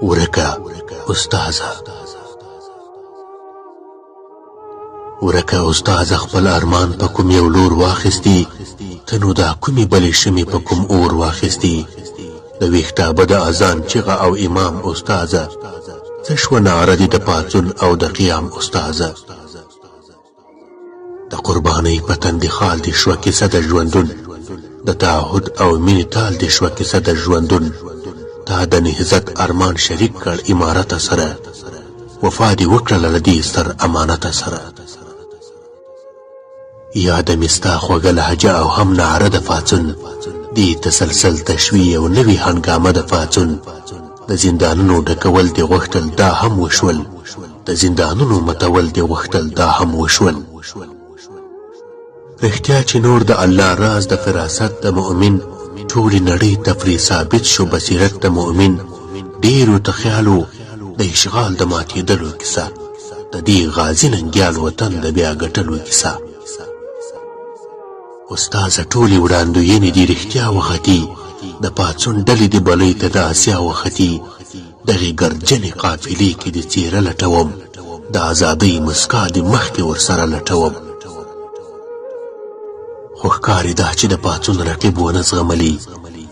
ورکه استازه ورکه استازه خپل ارمان په کوم یو لور واخیستی ته نو دا کومې بلې شمې په کوم اور واخیستی د ویښتابه د اذان چغه او امام استازه څه شوه نعره دې د پاڅون او د قیام استازه د قربانۍ په تندې خال دې شوه کیسه د ژوندون د تعهد او مینې تال دې شوه کیسه د ژوندون تا د نهضت ارمان شریک کړ امارت سره وفا دې وکړله له دې ستر امانت سره یاد مې ستا خوږه لهجه او هم نعره د پاڅون دې تسلسل تشوي یو نوي هنګامه د پاڅون د زندانونو ډکول دې غوښتل دا هم وشول د زندانونو متول دې غوښتل دا هم وشول رښتیا چې نور د الله راز د فراست د مؤمن ټولې نړۍ تفریح ثابت شو بصیرت د مؤمن ډېرو ته خیالو د اشغال د ماتېدلو کیسه د دې غازي ننګیال وطن د بیا ګټلو کیسه استازه ټولې وړاندوینې دې رښتیا وختي د پاڅون ډلې دې بلۍ ته د اسیا وختي دغې ګرجنې قافلې کې دې څېره لټوم د ازادۍ مسکا دې مخکې ورسره لټوم خو ښکاري دا چې د پاڅون رقیب ونه زغملي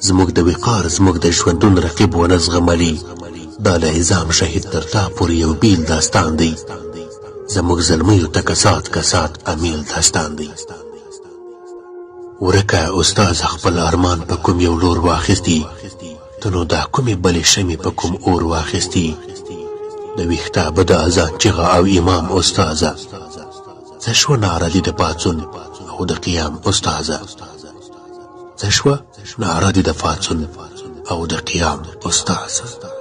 زموږ د وقار زموږ د ژوندون رقیب ونه زغملي دا له عظام شهید تر تا پورې یو بیل داستان دی زموږ زلمیو ته کسات کسات امیل داستان دی ورکه استاز خپل ارمان په کوم یو لور واخیستی ته نو دا کومې بلې شمې په کوم اور واخیستی د ویښتابه د اذان چغه او امام استازه څه شوه نعره دې د پاڅون او د قیام استازه څه شوه نعره دې د پاڅون او د قیام استازه